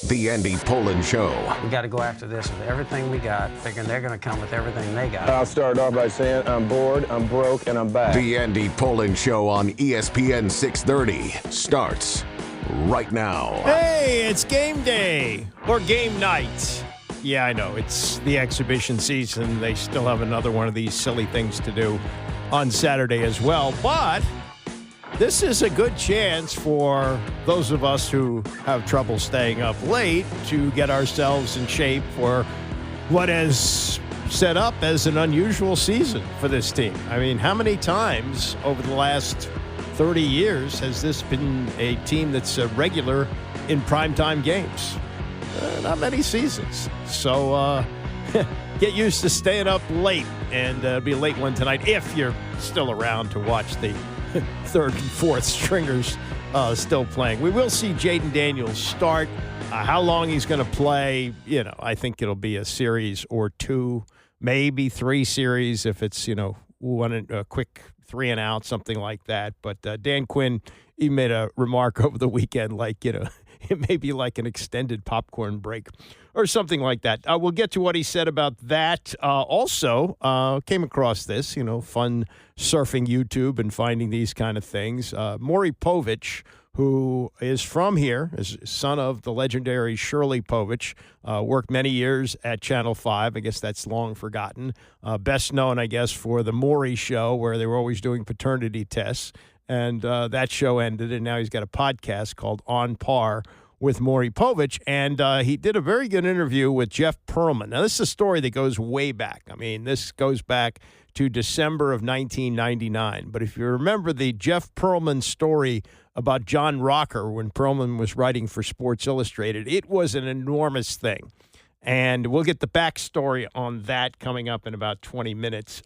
The Andy Pollin Show. We got to go after this with everything we got, thinking they're going to come with everything they got. I'll start off by saying I'm bored, I'm broke, and I'm back. The Andy Pollin Show on ESPN 630 starts right now. Hey, it's game day or game night. Yeah, I know. It's the exhibition season. They still have another one of these silly things to do on Saturday as well. But this is a good chance for those of us who have trouble staying up late to get ourselves in shape for what is set up as an unusual season for this team. I mean, how many times over the last 30 years has this been a team that's a regular in primetime games? Not many seasons. So get used to staying up late, and it'll be a late one tonight if you're still around to watch the third and fourth stringers still playing. We will see Jaden Daniels start. How long he's going to play, I think it'll be a series or two, maybe three series if it's, a quick 3 and out, something like that. But Dan Quinn, he made a remark over the weekend like, it may be like an extended popcorn break or something like that. We'll get to what he said about that. Also, came across this, fun surfing YouTube and finding these kind of things. Maury Povich, who is from here, is son of the legendary Shirley Povich, worked many years at Channel 5. I guess that's long forgotten. Best known, I guess, for the Maury Show, where they were always doing paternity tests. And that show ended, and now he's got a podcast called On Par with Maury Povich. And he did a very good interview with Jeff Pearlman. Now, this is a story that goes way back. I mean, this goes back to December of 1999. But if you remember the Jeff Pearlman story about John Rocker when Pearlman was writing for Sports Illustrated, it was an enormous thing. And we'll get the backstory on that coming up in about 20 minutes.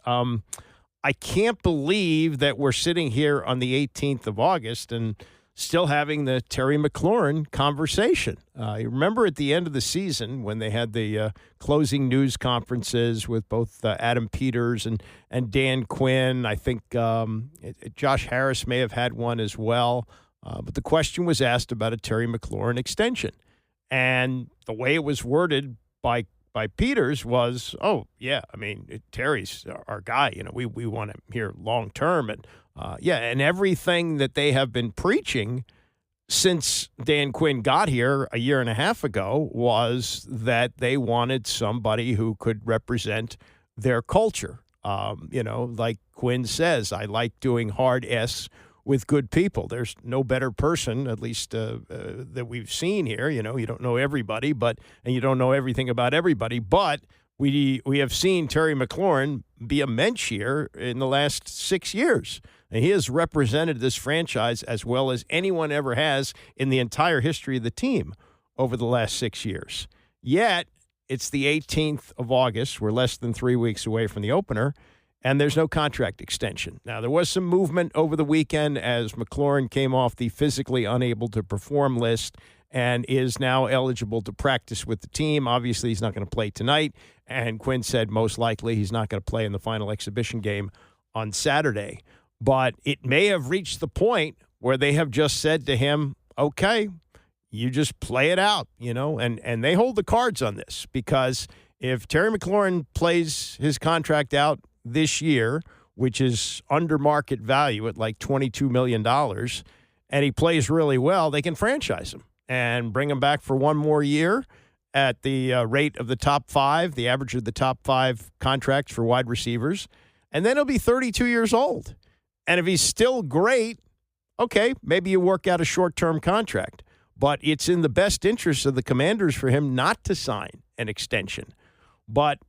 I can't believe that we're sitting here on the 18th of August and still having the Terry McLaurin conversation. You remember at the end of the season when they had the closing news conferences with both Adam Peters and Dan Quinn. I think Josh Harris may have had one as well. But the question was asked about a Terry McLaurin extension. And the way it was worded by Peters was, Terry's our guy. We want him here long term. And, and everything that they have been preaching since Dan Quinn got here a year and a half ago was that they wanted somebody who could represent their culture. Like Quinn says, I like doing hard S with good people. There's no better person, at least that we've seen here. You don't know everybody, and you don't know everything about everybody. But we have seen Terry McLaurin be a mensch here in the last 6 years. And he has represented this franchise as well as anyone ever has in the entire history of the team over the last 6 years. Yet, it's the 18th of August. We're less than 3 weeks away from the opener. And there's no contract extension. Now, there was some movement over the weekend as McLaurin came off the physically unable to perform list and is now eligible to practice with the team. Obviously, he's not going to play tonight. And Quinn said most likely he's not going to play in the final exhibition game on Saturday. But it may have reached the point where they have just said to him, okay, you just play it out, and they hold the cards on this because if Terry McLaurin plays his contract out this year, which is under market value at like $22 million, and he plays really well, they can franchise him and bring him back for one more year at the rate of the top five, the average of the top five contracts for wide receivers, and then he'll be 32 years old. And if he's still great, okay, maybe you work out a short-term contract. But it's in the best interest of the Commanders for him not to sign an extension. But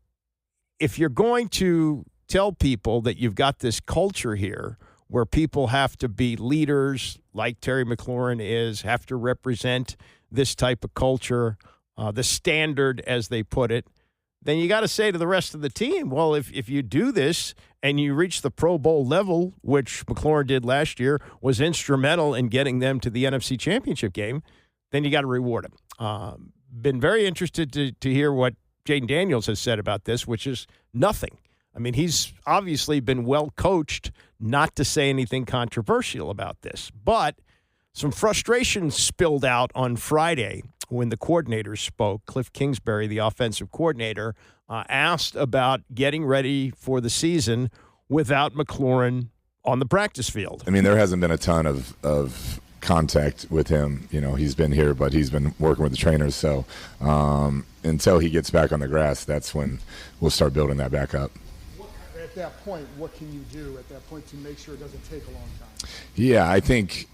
if you're going to tell people that you've got this culture here where people have to be leaders like Terry McLaurin is, have to represent this type of culture, the standard as they put it, then you got to say to the rest of the team, well, if you do this and you reach the Pro Bowl level, which McLaurin did last year, was instrumental in getting them to the NFC Championship game, then you got to reward him. Been very interested to hear what Jaden Daniels has said about this, which is nothing. I mean, he's obviously been well coached not to say anything controversial about this. But Some frustration spilled out on Friday when the coordinators spoke. Cliff Kingsbury, the offensive coordinator, asked about getting ready for the season without McLaurin on the practice field. I mean, there hasn't been a ton of contact with him. You know, he's been here, but he's been working with the trainers. So until he gets back on the grass, that's when we'll start building that back up. At that point, what can you do at that point to make sure it doesn't take a long time? Yeah, I think,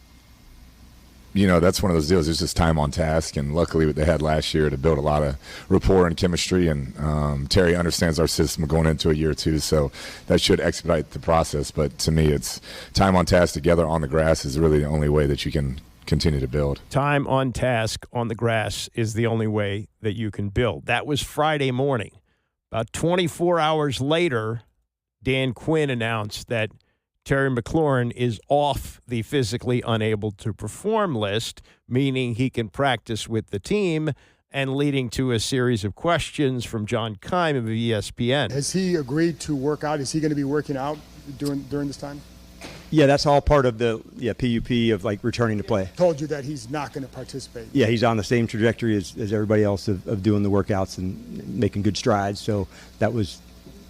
you know, that's one of those deals. It's just time on task, and luckily what they had last year to build a lot of rapport and chemistry, and Terry understands our system going into a year or two, so that should expedite the process. But to me, it's time on task together on the grass is really the only way that you can continue to build. Time on task on the grass is the only way that you can build. That was Friday morning. About 24 hours later, Dan Quinn announced that Terry McLaurin is off the physically unable to perform list, meaning he can practice with the team, and leading to a series of questions from John Keim of ESPN. Has he agreed to work out? Is he going to be working out during this time? Yeah, that's all part of the PUP of like returning to play. Told you that he's not going to participate. Yeah, he's on the same trajectory as everybody else of doing the workouts and making good strides. So that was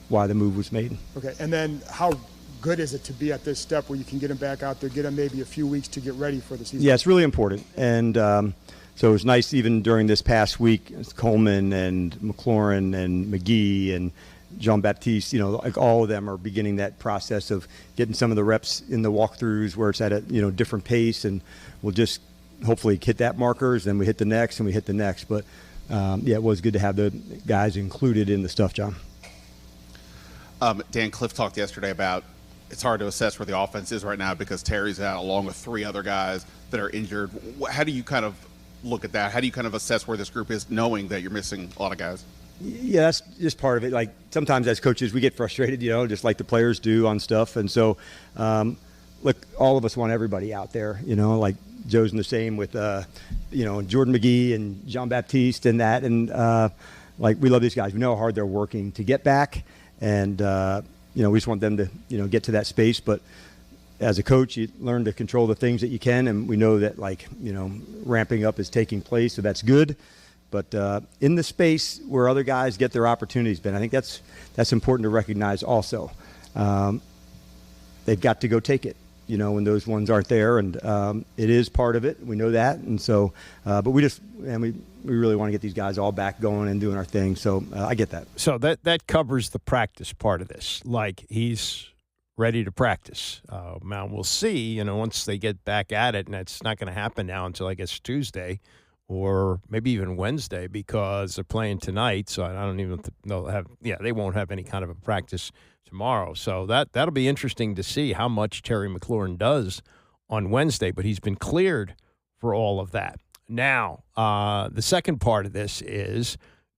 why the move was made. Okay, and then how good is it to be at this step where you can get him back out there, get him maybe a few weeks to get ready for the season? Yeah, it's really important. And so it was nice even during this past week, Coleman and McLaurin and McGee and Jean-Baptiste, you know, like all of them are beginning that process of getting some of the reps in the walkthroughs where it's at a, you know, different pace, and we'll just hopefully hit that markers, then we hit the next and we hit the next. But yeah, it was good to have the guys included in the stuff, John. Dan, Cliff talked yesterday about it's hard to assess where the offense is right now because Terry's out along with three other guys that are injured. How do you kind of look at that? How do you kind of assess where this group is knowing that you're missing a lot of guys? Yeah, that's just part of it. Like sometimes as coaches, we get frustrated, you know, just like the players do on stuff. And so, look, all of us want everybody out there, you know, like Joe's in the same with, you know, Jordan McGee and Jean-Baptiste and that. And like we love these guys. We know how hard they're working to get back. And, you know, we just want them to, you know, get to that space. But as a coach, you learn to control the things that you can. And we know that, like, you know, ramping up is taking place, so that's good. But in the space where other guys get their opportunities, Ben, I think that's important to recognize also. They've got to go take it, you know, when those ones aren't there. And it is part of it. We know that. And so, but we really want to get these guys all back going and doing our thing. So I get that. So that covers the practice part of this. Like, he's ready to practice. Now, we'll see, you know, once they get back at it, and it's not going to happen now until, I guess, Tuesday or maybe even Wednesday because they're playing tonight. So I don't even know they won't have any kind of a practice tomorrow. So that'll be interesting to see how much Terry McLaurin does on Wednesday, but he's been cleared for all of that. Now, the second part of this is,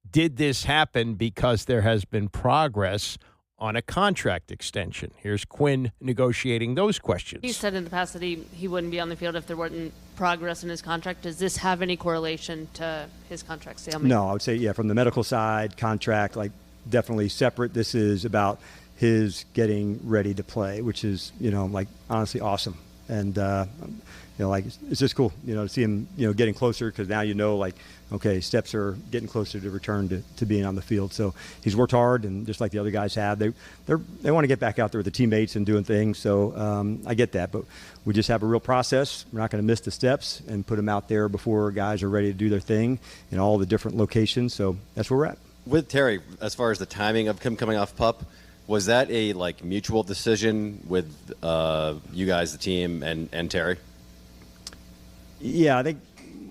did this happen because there has been progress on a contract extension? Here's Quinn negotiating those questions. He said in the past that he wouldn't be on the field if there wasn't progress in his contract. Does this have any correlation to his contract stalemate? No, I would say, yeah, from the medical side, contract, like definitely separate. This is about his getting ready to play, which is, you know, like honestly awesome. And, you know, like it's just cool, you know, to see him, you know, getting closer because now you know, like, okay, steps are getting closer to return to being on the field. So he's worked hard, and just like the other guys have, they want to get back out there with the teammates and doing things. So I get that, but we just have a real process. We're not going to miss the steps and put them out there before guys are ready to do their thing in all the different locations. So that's where we're at. With Terry, as far as the timing of him coming off PUP, was that a like mutual decision with you guys, the team, and Terry? Yeah, I think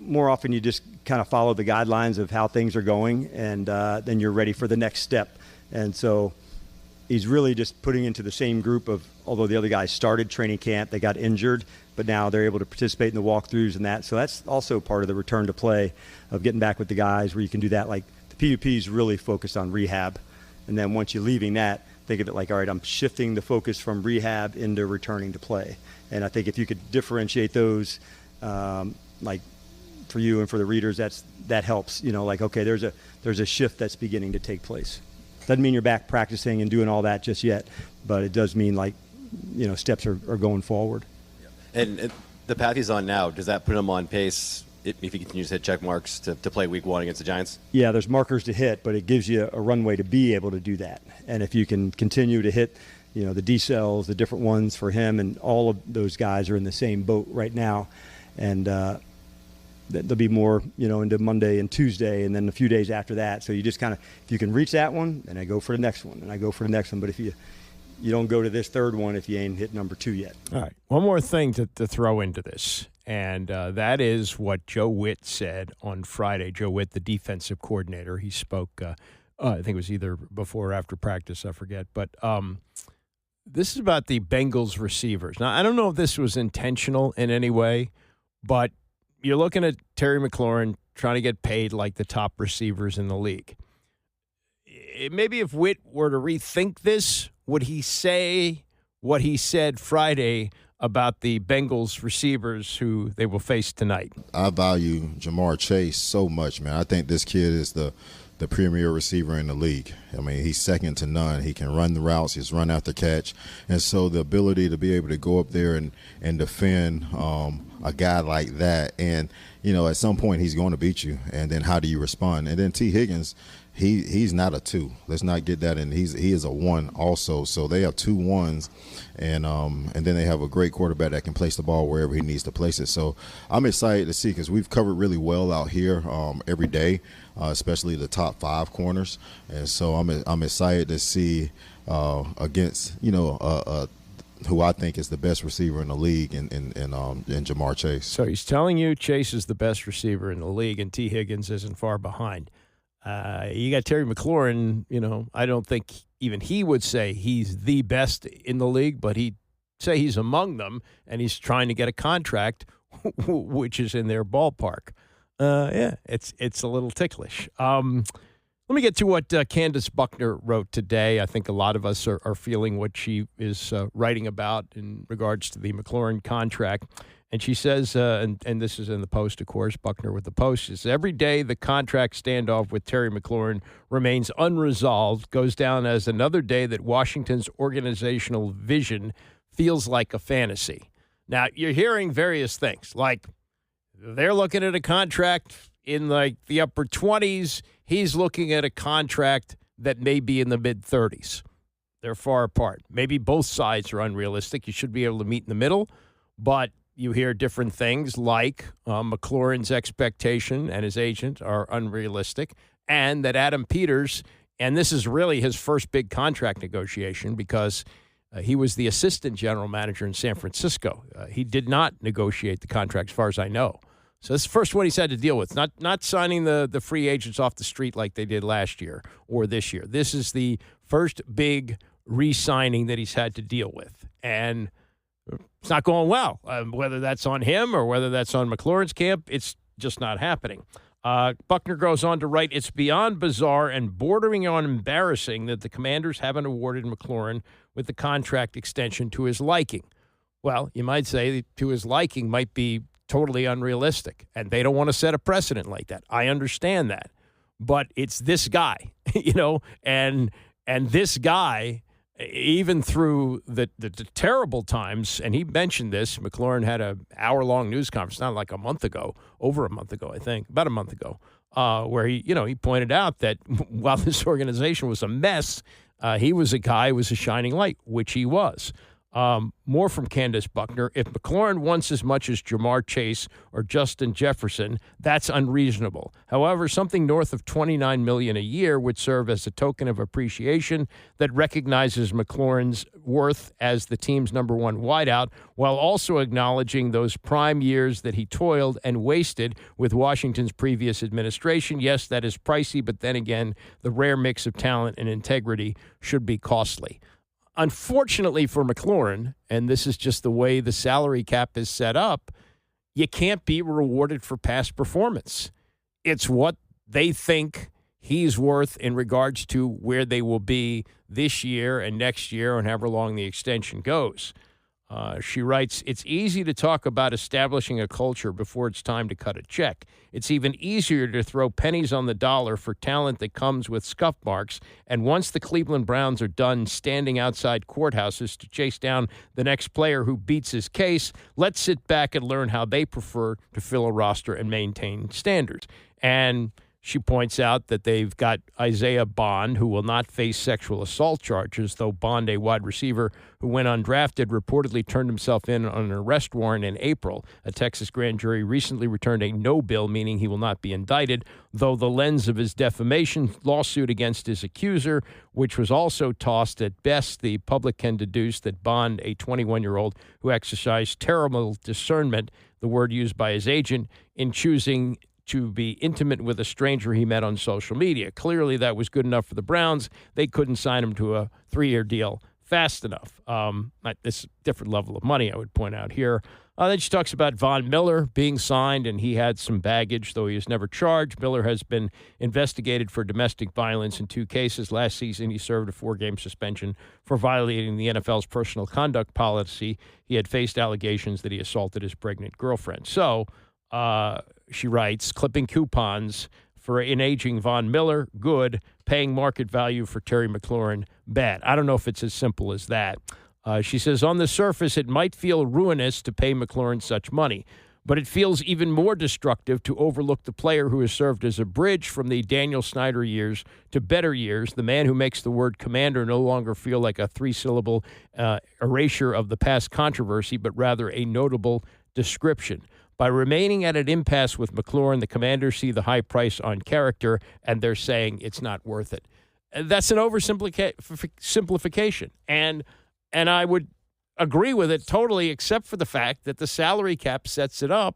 more often you just kind of follow the guidelines of how things are going, and then you're ready for the next step. And so he's really just putting into the same group of, although the other guys started training camp, they got injured, but now they're able to participate in the walkthroughs and that. So that's also part of the return to play of getting back with the guys where you can do that. Like the PUP is really focused on rehab. And then once you're leaving that, think of it like, all right, I'm shifting the focus from rehab into returning to play. And I think if you could differentiate those, like for you and for the readers, that helps. You know, like, okay, there's a shift that's beginning to take place. Doesn't mean you're back practicing and doing all that just yet, but it does mean, like, you know, steps are going forward. And the path he's on now, does that put him on pace if he continues to hit check marks to play week 1 against the Giants? Yeah, there's markers to hit, but it gives you a runway to be able to do that. And if you can continue to hit, the D-cells, the different ones for him, and all of those guys are in the same boat right now. And there'll be more, into Monday and Tuesday, and then a few days after that. So you just kind of, if you can reach that one, then I go for the next one, and I go for the next one. But if you don't go to this third one if you ain't hit number 2 yet. All right. One more thing to throw into this, and that is what Joe Witt said on Friday. Joe Witt, the defensive coordinator, he spoke, I think it was either before or after practice, I forget. But this is about the Bengals receivers. Now, I don't know if this was intentional in any way, but you're looking at Terry McLaurin trying to get paid like the top receivers in the league. Maybe if Witt were to rethink this, would he say what he said Friday about the Bengals receivers who they will face tonight? I value Jamar Chase so much, man. I think this kid is the premier receiver in the league. I mean, he's second to none. He can run the routes. He's run after catch. And so the ability to be able to go up there and defend a guy like that, and, at some point he's going to beat you. And then how do you respond? And then T. Higgins, he's not a 2. Let's not get that in. He is a 1 also. So they have 2 1s, and then they have a great quarterback that can place the ball wherever he needs to place it. So I'm excited to see, because we've covered really well out here every day, especially the top 5 corners. And so I'm excited to see against who I think is the best receiver in the league in Jamar Chase. So he's telling you Chase is the best receiver in the league, and T. Higgins isn't far behind. You got Terry McLaurin, I don't think even he would say he's the best in the league, but he'd say he's among them, and he's trying to get a contract, which is in their ballpark. It's a little ticklish. Let me get to what Candace Buckner wrote today. I think a lot of us are feeling what she is writing about in regards to the McLaurin contract. And she says, and this is in the Post, of course, Buckner with the Post, she says, every day the contract standoff with Terry McLaurin remains unresolved, goes down as another day that Washington's organizational vision feels like a fantasy. Now, you're hearing various things, like they're looking at a contract in like the upper 20s. He's looking at a contract that may be in the mid-30s. They're far apart. Maybe both sides are unrealistic. You should be able to meet in the middle, but you hear different things like McLaurin's expectation and his agent are unrealistic, and that Adam Peters, and this is really his first big contract negotiation because he was the assistant general manager in San Francisco. He did not negotiate the contract as far as I know. So this is the first one he's had to deal with, not signing the free agents off the street like they did last year or this year. This is the first big re-signing that he's had to deal with, and it's not going well. Whether that's on him or whether that's on McLaurin's camp, it's just not happening. Buckner goes on to write, it's beyond bizarre and bordering on embarrassing that the Commanders haven't awarded McLaurin with the contract extension to his liking. Well, you might say to his liking might be totally unrealistic, and they don't want to set a precedent like that. I understand that. But it's this guy, and this guy, even through the terrible times, and he mentioned this, McLaurin had an hour-long news conference, not like a month ago, over a month ago, I think, about a month ago, where he pointed out that while this organization was a mess, he was a guy who was a shining light, which he was. More from Candace Buckner. If McLaurin wants as much as Jamar Chase or Justin Jefferson, that's unreasonable. However, something north of $29 million a year would serve as a token of appreciation that recognizes McLaurin's worth as the team's number 1 wideout, while also acknowledging those prime years that he toiled and wasted with Washington's previous administration. Yes, that is pricey, but then again, the rare mix of talent and integrity should be costly. Unfortunately for McLaurin, and this is just the way the salary cap is set up, you can't be rewarded for past performance. It's what they think he's worth in regards to where they will be this year and next year and however long the extension goes. She writes, "It's easy to talk about establishing a culture before it's time to cut a check. It's even easier to throw pennies on the dollar for talent that comes with scuff marks. And once the Cleveland Browns are done standing outside courthouses to chase down the next player who beats his case, let's sit back and learn how they prefer to fill a roster and maintain standards." And she points out that they've got Isaiah Bond, who will not face sexual assault charges, though Bond, a wide receiver who went undrafted, reportedly turned himself in on an arrest warrant in April. A Texas grand jury recently returned a no bill, meaning he will not be indicted, though the lens of his defamation lawsuit against his accuser, which was also tossed at best, the public can deduce that Bond, a 21-year-old who exercised terrible discernment, the word used by his agent, in choosing to be intimate with a stranger he met on social media. Clearly, that was good enough for the Browns. They couldn't sign him to a 3-year deal fast enough. This different level of money, I would point out here. Then she talks about Von Miller being signed, and he had some baggage, though he was never charged. Miller has been investigated for domestic violence in 2 cases. Last season, he served a 4-game suspension for violating the NFL's personal conduct policy. He had faced allegations that he assaulted his pregnant girlfriend. So, she writes, clipping coupons for an aging Von Miller, good. Paying market value for Terry McLaurin, bad. I don't know if it's as simple as that. She says, on the surface, it might feel ruinous to pay McLaurin such money, but it feels even more destructive to overlook the player who has served as a bridge from the Daniel Snyder years to better years, the man who makes the word commander no longer feel like a 3-syllable erasure of the past controversy, but rather a notable description. By remaining at an impasse with McLaurin, the Commanders see the high price on character, and they're saying it's not worth it. That's an oversimplification, and I would agree with it totally, except for the fact that the salary cap sets it up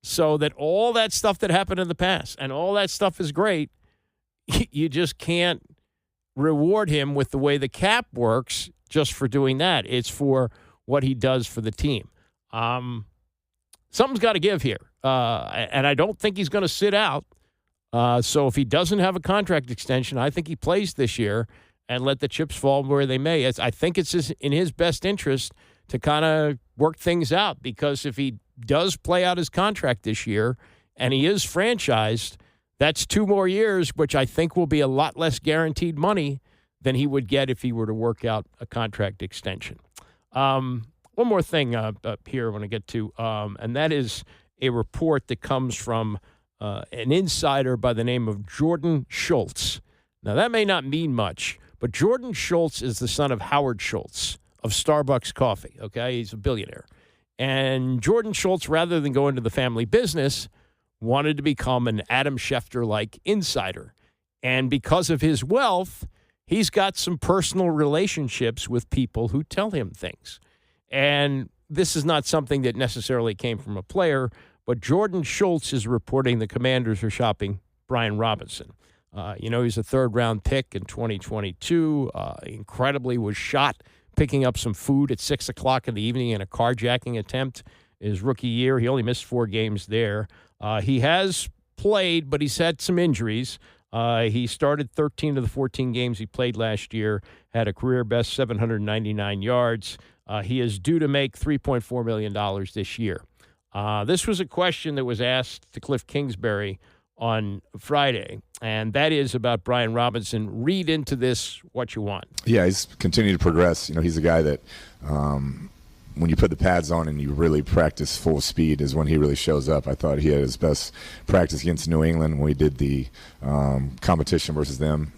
so that all that stuff that happened in the past, and all that stuff is great, you just can't reward him with the way the cap works just for doing that. It's for what he does for the team. Something's got to give here, and I don't think he's going to sit out. So if he doesn't have a contract extension, I think he plays this year and let the chips fall where they may. I think it's in his best interest to kind of work things out, because if he does play out his contract this year and he is franchised, that's 2 more years, which I think will be a lot less guaranteed money than he would get if he were to work out a contract extension. One more thing up here I want to get to, and that is a report that comes from an insider by the name of Jordan Schultz. Now, that may not mean much, but Jordan Schultz is the son of Howard Schultz of Starbucks Coffee, okay? He's a billionaire. And Jordan Schultz, rather than go into the family business, wanted to become an Adam Schefter-like insider. And because of his wealth, he's got some personal relationships with people who tell him things. And this is not something that necessarily came from a player, but Jordan Schultz is reporting the Commanders are shopping Brian Robinson. He's a 3rd-round pick in 2022. Incredibly was shot picking up some food at 6 o'clock in the evening in a carjacking attempt his rookie year. He only missed 4 games there. He has played, but he's had some injuries. He started 13 of the 14 games he played last year, had a career-best 799 yards. He is due to make $3.4 million this year. This was a question that was asked to Cliff Kingsbury on Friday, and that is about Brian Robinson. Read into this what you want. Yeah, he's continued to progress. He's a guy that when you put the pads on and you really practice full speed is when he really shows up. I thought he had his best practice against New England when we did the competition versus them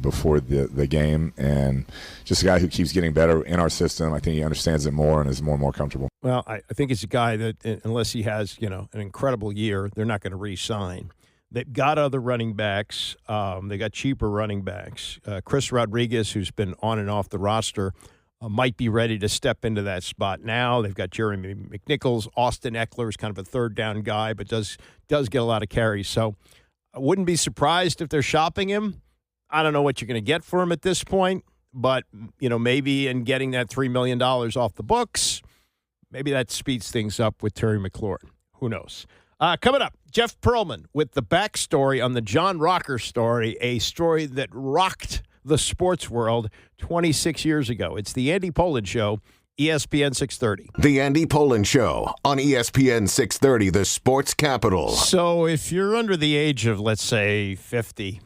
before the game, and just a guy who keeps getting better in our system. I think he understands it more and is more and more comfortable. Well, I think it's a guy that, unless he has, an incredible year, they're not going to re-sign. They've got other running backs. They got cheaper running backs. Chris Rodriguez, who's been on and off the roster, might be ready to step into that spot now. They've got Jeremy McNichols. Austin Eckler is kind of a 3rd-down guy, but does get a lot of carries. So I wouldn't be surprised if they're shopping him. I don't know what you're going to get for him at this point, but, maybe in getting that $3 million off the books, maybe that speeds things up with Terry McLaurin. Who knows? Coming up, Jeff Pearlman with the backstory on the John Rocker story, a story that rocked the sports world 26 years ago. It's the Andy Pollin Show ESPN 630. The Andy Poland Show on ESPN 630, the sports capital. So if you're under the age of, let's say, 50,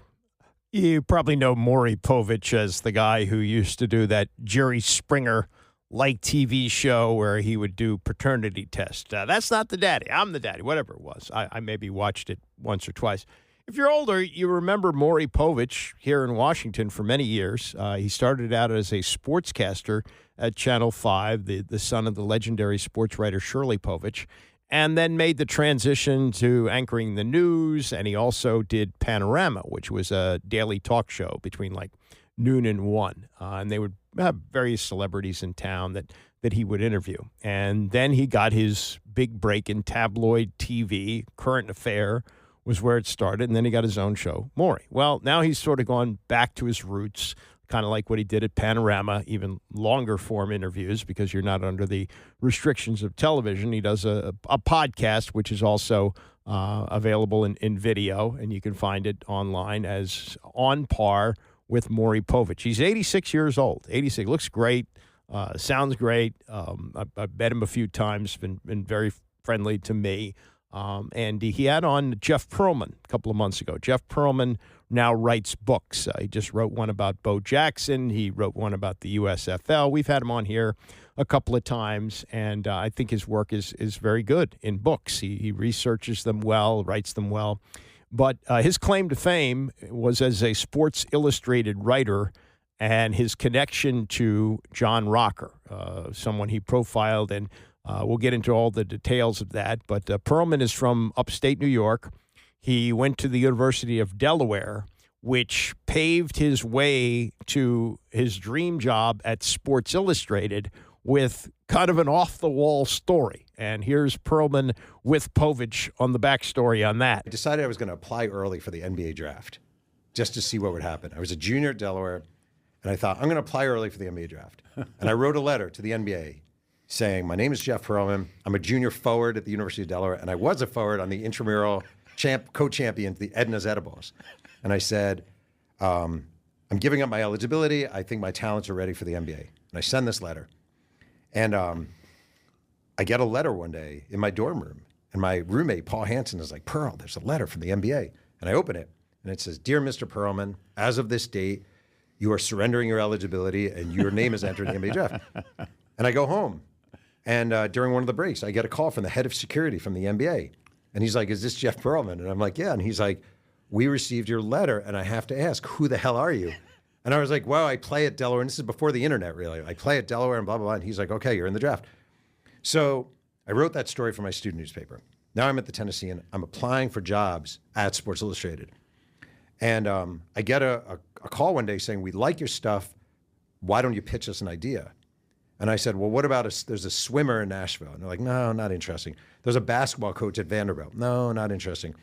you probably know Maury Povich as the guy who used to do that Jerry Springer-like TV show where he would do paternity tests. That's not the daddy. I'm the daddy, whatever it was. I maybe watched it once or twice. If you're older, you remember Maury Povich here in Washington for many years. He started out as a sportscaster at Channel 5, the son of the legendary sports writer Shirley Povich, and then made the transition to anchoring the news, and he also did Panorama, which was a daily talk show between like noon and 1, and they would have various celebrities in town that he would interview. And then he got his big break in tabloid TV. Current Affair was where it started, and then he got his own show, Maury. Well, now he's sort of gone back to his roots, kind of like what he did at Panorama, even longer form interviews because you're not under the restrictions of television. He does a podcast, which is also available in video, and you can find it online as On Par with Maury Povich. He's 86 years old. 86, looks great, sounds great. I've met him a few times, been very friendly to me. And he had on Jeff Pearlman a couple of months ago. Jeff Pearlman now writes books. He just wrote one about Bo Jackson. He wrote one about the USFL. We've had him on here a couple of times, and I think his work is very good in books. He researches them well, writes them well. But his claim to fame was as a Sports Illustrated writer and his connection to John Rocker, someone he profiled, and we'll get into all the details of that. But Pearlman is from upstate New York. He went to the University of Delaware, which paved his way to his dream job at Sports Illustrated with kind of an off-the-wall story. And here's Pearlman with Povich on the backstory on that. I decided I was going to apply early for the NBA draft just to see what would happen. I was a junior at Delaware, and I thought, I'm going to apply early for the NBA draft. And I wrote a letter to the NBA saying, my name is Jeff Pearlman. I'm a junior forward at the University of Delaware, and I was a forward on the intramural co-champions, the Edna Zetterballs. And I said, I'm giving up my eligibility. I think my talents are ready for the NBA. And I send this letter. And I get a letter one day in my dorm room, and my roommate, Paul Hansen, is like, Pearl, there's a letter from the NBA. And I open it, and it says, Dear Mr. Pearlman, as of this date, you are surrendering your eligibility, and your name is entered in the NBA draft. And I go home. And during one of the breaks, I get a call from the head of security from the NBA. And he's like, is this Jeff Pearlman? And I'm like, yeah. And he's like, we received your letter, and I have to ask, who the hell are you? And I was like, well, I play at Delaware. And this is before the internet, really. I play at Delaware and blah, blah, blah. And he's like, okay, you're in the draft. So I wrote that story for my student newspaper. Now I'm at the Tennessean. I'm applying for jobs at Sports Illustrated. And I get a call one day saying, we like your stuff. Why don't you pitch us an idea? And I said, well, what about there's a swimmer in Nashville? And they're like, no, not interesting. There's a basketball coach at Vanderbilt. No, not interesting.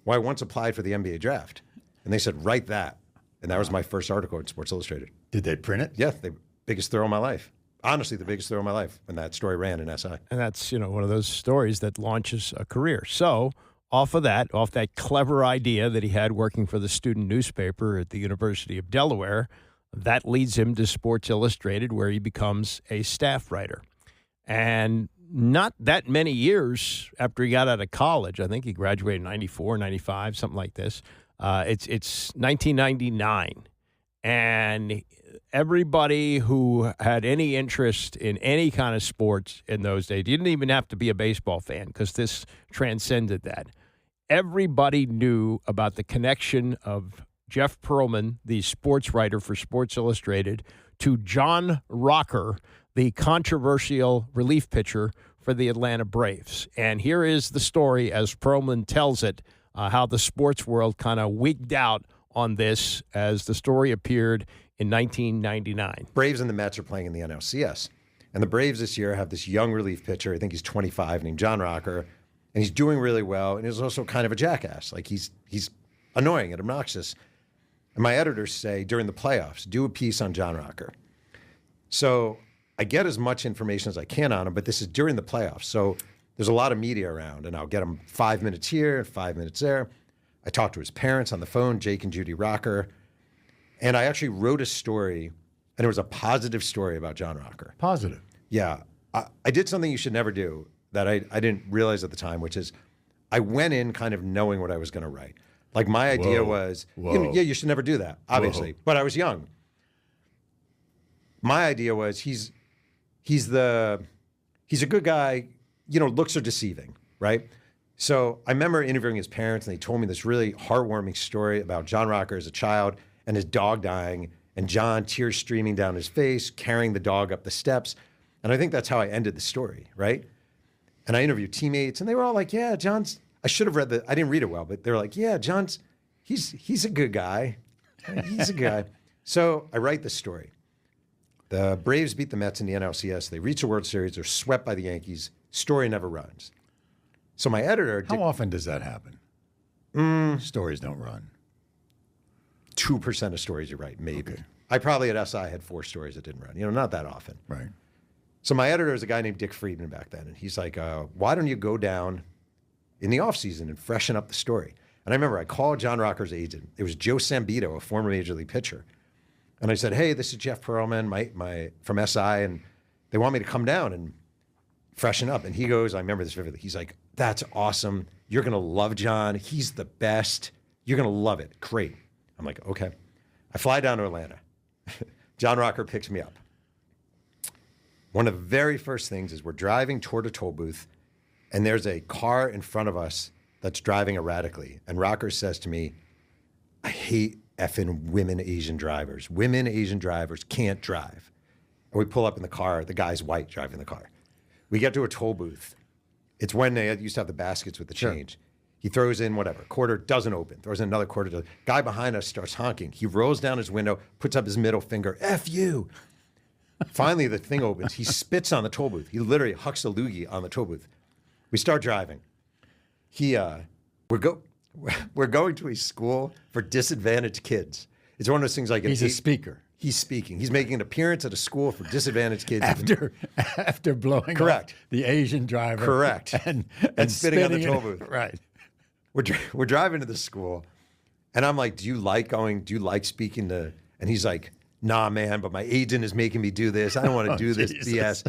Well, I once applied for the NBA draft. And they said, write that. And that was my first article in Sports Illustrated. Did they print it? Yeah, the biggest thrill of my life. Honestly, the biggest thrill of my life when that story ran in SI. And that's, one of those stories that launches a career. So off that clever idea that he had working for the student newspaper at the University of Delaware, that leads him to Sports Illustrated, where he becomes a staff writer. And not that many years after he got out of college, I think he graduated in 94, 95, something like this. It's 1999. And everybody who had any interest in any kind of sports in those days, you didn't even have to be a baseball fan because this transcended that. Everybody knew about the connection of Jeff Pearlman, the sports writer for Sports Illustrated, to John Rocker, the controversial relief pitcher for the Atlanta Braves. And here is the story as Pearlman tells it, how the sports world kind of wigged out on this as the story appeared in 1999. Braves and the Mets are playing in the NLCS. And the Braves this year have this young relief pitcher, I think he's 25, named John Rocker, and he's doing really well, and he's also kind of a jackass. Like, he's annoying and obnoxious. And my editors say, during the playoffs, do a piece on John Rocker. So I get as much information as I can on him, but this is during the playoffs. So there's a lot of media around, and I'll get him 5 minutes here, 5 minutes there. I talked to his parents on the phone, Jake and Judy Rocker. And I actually wrote a story, and it was a positive story about John Rocker. Positive. Yeah. I did something you should never do that I didn't realize at the time, which is I went in kind of knowing what I was going to write. Like my idea was, you should never do that, obviously. But I was young. My idea was he's a good guy. You know, looks are deceiving, right? So I remember interviewing his parents, and they told me this really heartwarming story about John Rocker as a child and his dog dying, and John, tears streaming down his face, carrying the dog up the steps. And I think that's how I ended the story, right? And I interviewed teammates, and they were all like, yeah, John's, I should have read I didn't read it well, but they were like, yeah, John's, he's a good guy. He's a good guy. So I write the story. The Braves beat the Mets in the NLCS. They reach the World Series. They're swept by the Yankees. Story never runs. So my editor... How often does that happen? Stories don't run. 2% of stories you write, maybe. Okay. I probably at SI had 4 stories that didn't run. You know, not that often. Right. So my editor is a guy named Dick Friedman back then. And he's like, why don't you go down in the offseason and freshen up the story? And I remember I called John Rocker's agent. It was Joe Sambito, a former Major League pitcher. And I said, hey, this is Jeff Pearlman my from SI, and they want me to come down and freshen up. And he goes, I remember this vividly. He's like, that's awesome. You're going to love John. He's the best. You're going to love it. Great. I'm like, okay. I fly down to Atlanta. John Rocker picks me up. One of the very first things is we're driving toward a toll booth, and there's a car in front of us that's driving erratically. And Rocker says to me, I hate effing women Asian drivers. Women Asian drivers can't drive. And we pull up in the car. The guy's white driving the car. We get to a toll booth. It's when they used to have the baskets with the change. He throws in whatever. Quarter doesn't open. Throws in another quarter. Guy behind us starts honking. He rolls down his window, puts up his middle finger. F you. Finally, the thing opens. He spits on the toll booth. He literally hucks a loogie on the toll booth. We start driving. We're going to a school for disadvantaged kids. It's one of those things like he's a speaker. He's speaking. He's making an appearance at a school for disadvantaged kids. After blowing correct off the Asian driver. Correct. And spitting on the toll booth. Right. We're driving to the school, and I'm like, do you like speaking to, and he's like, nah, man, but my agent is making me do this. I don't want to do this BS.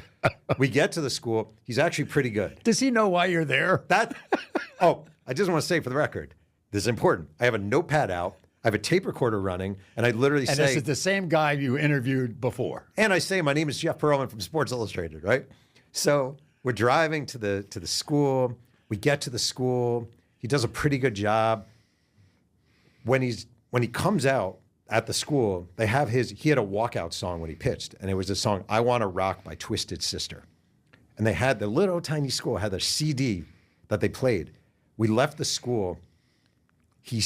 We get to the school. He's actually pretty good. Does he know why you're there? I just want to say for the record, this is important. I have a notepad out. I have a tape recorder running, and I literally say... And this is the same guy you interviewed before. And I say, my name is Jeff Pearlman from Sports Illustrated, right? So we're driving to the school. We get to the school. He does a pretty good job. When he comes out at the school, he had a walkout song when he pitched, and it was the song I Want to Rock by Twisted Sister. And they had the little tiny school, had their CD that they played. We left the school. He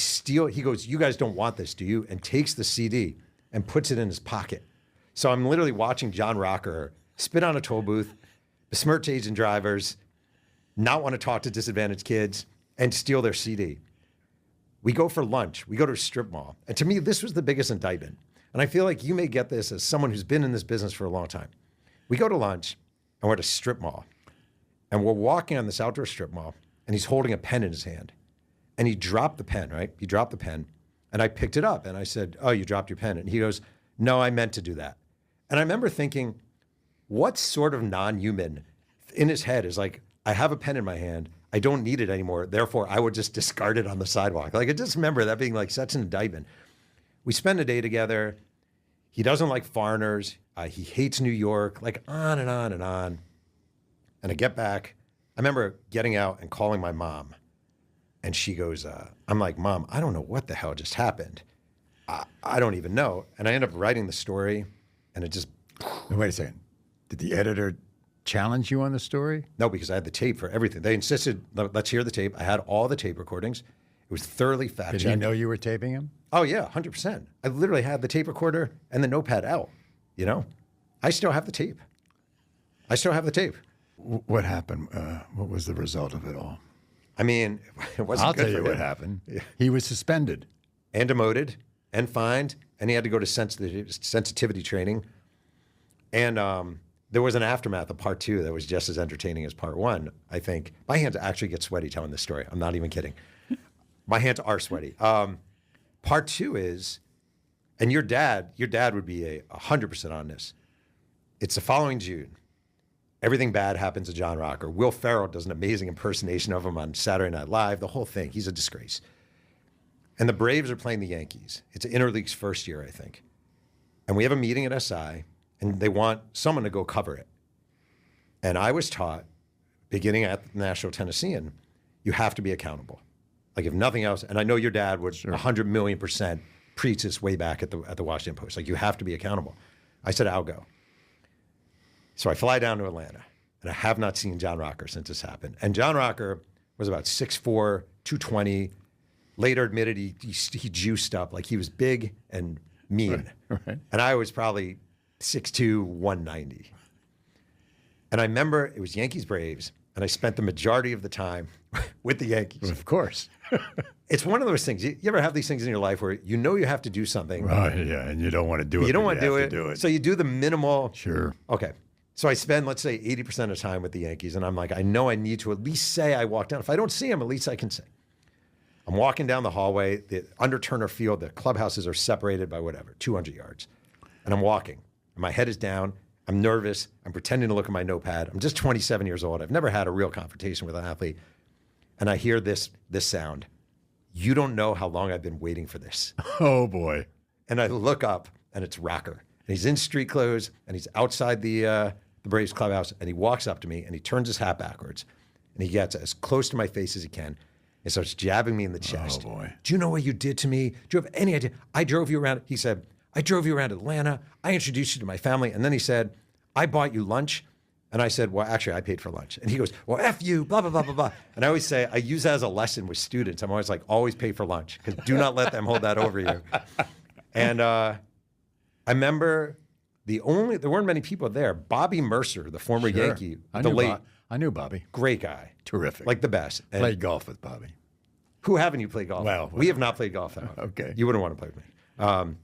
goes, you guys don't want this, do you? And takes the CD and puts it in his pocket. So I'm literally watching John Rocker spit on a toll booth, besmirch Asian drivers, not want to talk to disadvantaged kids, and steal their CD. We go for lunch. We go to a strip mall. And to me, this was the biggest indictment. And I feel like you may get this as someone who's been in this business for a long time. We go to lunch, and we're at a strip mall. And we're walking on this outdoor strip mall, and he's holding a pen in his hand. And he dropped the pen, right? He dropped the pen. And I picked it up, and I said, oh, you dropped your pen. And he goes, no, I meant to do that. And I remember thinking, what sort of non-human in his head is like, I have a pen in my hand. I don't need it anymore. Therefore, I would just discard it on the sidewalk. Like, I just remember that being like such an indictment. We spend a day together. He doesn't like foreigners. He hates New York, like on and on and on. And I get back. I remember getting out and calling my mom. And she goes, I'm like, Mom, I don't know what the hell just happened. I don't even know. And I end up writing the story, and it just... Wait a second. Did the editor challenge you on the story? No, because I had the tape for everything. They insisted, let's hear the tape. I had all the tape recordings. It was thoroughly fact-checked. Did he know you were taping him? Oh, yeah, 100%. I literally had the tape recorder and the notepad out, you know? I still have the tape. What happened? What was the result of it all? I mean, it wasn't I'll good tell you for what him. happened. He was suspended. And demoted and fined, and he had to go to sensitivity training. And there was an aftermath of part 2 that was just as entertaining as part 1, I think. My hands actually get sweaty telling this story. I'm not even kidding. My hands are sweaty. Part 2 is, and your dad would be 100% on this. It's the following June. Everything bad happens to John Rocker. Will Ferrell does an amazing impersonation of him on Saturday Night Live. The whole thing. He's a disgrace. And the Braves are playing the Yankees. It's Interleague's first year, I think. And we have a meeting at SI, and they want someone to go cover it. And I was taught, beginning at the National Tennessean, you have to be accountable. Like, if nothing else, and I know your dad would 100 million% preach this way back at the Washington Post. Like, you have to be accountable. I said, I'll go. So I fly down to Atlanta, and I have not seen John Rocker since this happened. And John Rocker was about 6'4", 220. Later admitted he juiced up. Like, he was big and mean. Right. And I was probably 6'2", 190. And I remember it was Yankees-Braves, and I spent the majority of the time with the Yankees. Of course. It's one of those things. You ever have these things in your life where you know you have to do something? Right, yeah, and you don't want to do it. You don't want to to do it. So you do the minimal. Sure. Okay. So I spend, let's say, 80% of the time with the Yankees, and I'm like, I know I need to at least say I walked down. If I don't see him, at least I can say. I'm walking down the hallway, under Turner Field, the clubhouses are separated by whatever, 200 yards. And I'm walking. And my head is down. I'm nervous. I'm pretending to look at my notepad. I'm just 27 years old. I've never had a real confrontation with an athlete. And I hear this sound. You don't know how long I've been waiting for this. Oh, boy. And I look up, and it's Rocker. And he's in street clothes, and he's outside the Braves clubhouse, and he walks up to me, and he turns his hat backwards, and he gets as close to my face as he can, and starts jabbing me in the chest. Oh, boy. Do you know what you did to me? Do you have any idea? I drove you around. He said, I drove you around Atlanta. I introduced you to my family. And then he said, I bought you lunch. And I said, well, actually, I paid for lunch. And he goes, well, F you, blah, blah, blah, blah, blah. And I always say, I use that as a lesson with students. I'm always like, always pay for lunch, because do not let them hold that over you. And I remember there weren't many people there. Bobby Mercer, the former Yankee, I knew Bobby. Great guy. Terrific. Like the best. And played golf with Bobby. Who haven't you played golf Well, with? We have not played golf though. Okay. You wouldn't want to play with me.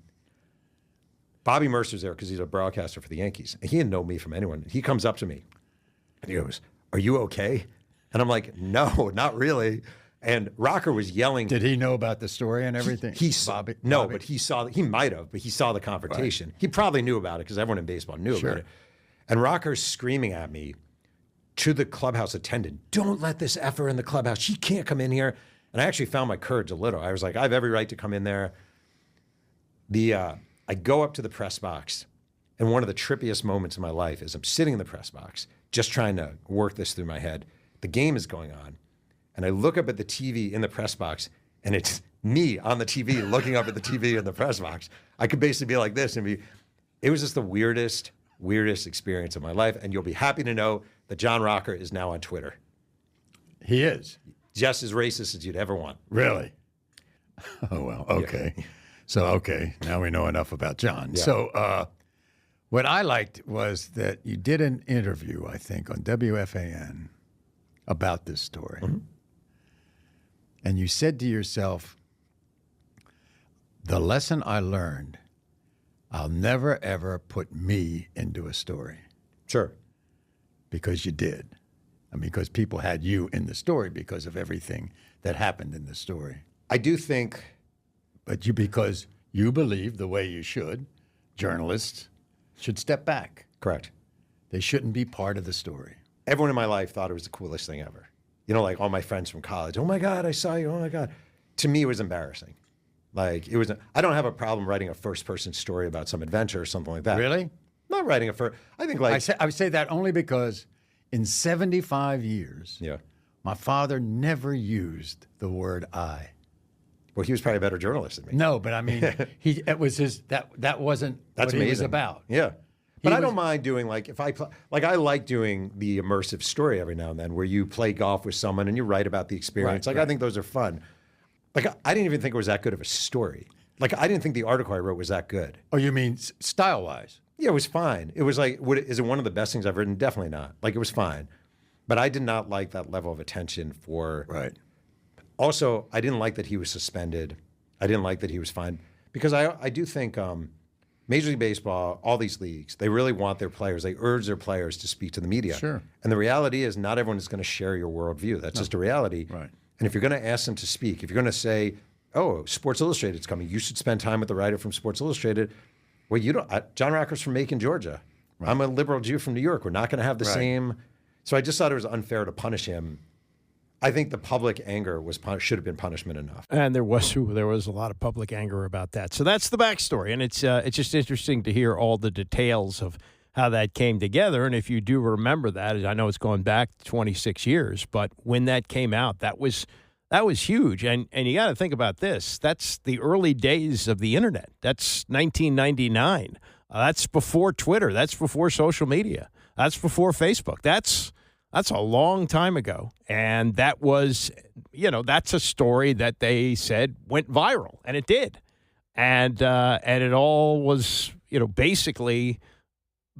Bobby Mercer's there because he's a broadcaster for the Yankees. And he didn't know me from anyone. He comes up to me and he goes, are you okay? And I'm like, no, not really. And Rocker was yelling. Did he know about the story and everything? Bobby? But he might have, but he saw the confrontation. Right. He probably knew about it because everyone in baseball knew about it. And Rocker's screaming at me to the clubhouse attendant, don't let this effer in the clubhouse. She can't come in here. And I actually found my courage a little. I was like, I have every right to come in there. I go up to the press box, and one of the trippiest moments in my life is I'm sitting in the press box, just trying to work this through my head. The game is going on. And I look up at the TV in the press box, and it's me on the TV looking up at the TV in the press box. I could basically be like this it was just the weirdest experience of my life. And you'll be happy to know that John Rocker is now on Twitter. He is. Just as racist as you'd ever want. Really? Oh, well, okay. Yeah. So, okay, now we know enough about John. Yeah. So what I liked was that you did an interview, I think, on WFAN about this story. Mm-hmm. And you said to yourself, the lesson I learned, I'll never, ever put me into a story. Sure. Because you did. And because people had you in the story because of everything that happened in the story. I do think... But because you believe the way you should, journalists should step back. Correct. They shouldn't be part of the story. Everyone in my life thought it was the coolest thing ever. You know, like all my friends from college. Oh my God, I saw you. Oh my God. To me, it was embarrassing. Like I don't have a problem writing a first-person story about some adventure or something like that. Really? Not writing I think like... I would say that only because in 75 years, my father never used the word I. Well, he was probably a better journalist than me. No, but I mean, that wasn't That's what amazing. He was about. Yeah. But I don't mind doing I like doing the immersive story every now and then where you play golf with someone and you write about the experience. I think those are fun. Like, I didn't even think it was that good of a story. Like, I didn't think the article I wrote was that good. Oh, you mean style-wise? Yeah, it was fine. It was like, is it one of the best things I've written? Definitely not. Like, it was fine. But I did not like that level of attention for... Right. Also, I didn't like that he was suspended. I didn't like that he was fined. Because I do think Major League Baseball, all these leagues, they really want their players, they urge their players to speak to the media. Sure. And the reality is not everyone is going to share your worldview. That's just a reality. Right. And if you're going to ask them to speak, if you're going to say, oh, Sports Illustrated's coming, you should spend time with the writer from Sports Illustrated. Well, you don't. John Rocker's from Macon, Georgia. I'm a liberal Jew from New York. We're not going to have the Right. same. So I just thought it was unfair to punish him. I think the public anger should have been punishment enough. And there was a lot of public anger about that. So that's the backstory, and it's just interesting to hear all the details of how that came together. And if you do remember that, I know it's going back 26 years, but when that came out, that was huge. And you got to think about this. That's the early days of the internet. That's 1999. That's before Twitter. That's before social media. That's before Facebook. That's a long time ago. And that was, that's a story that they said went viral, and it did. And it all was, basically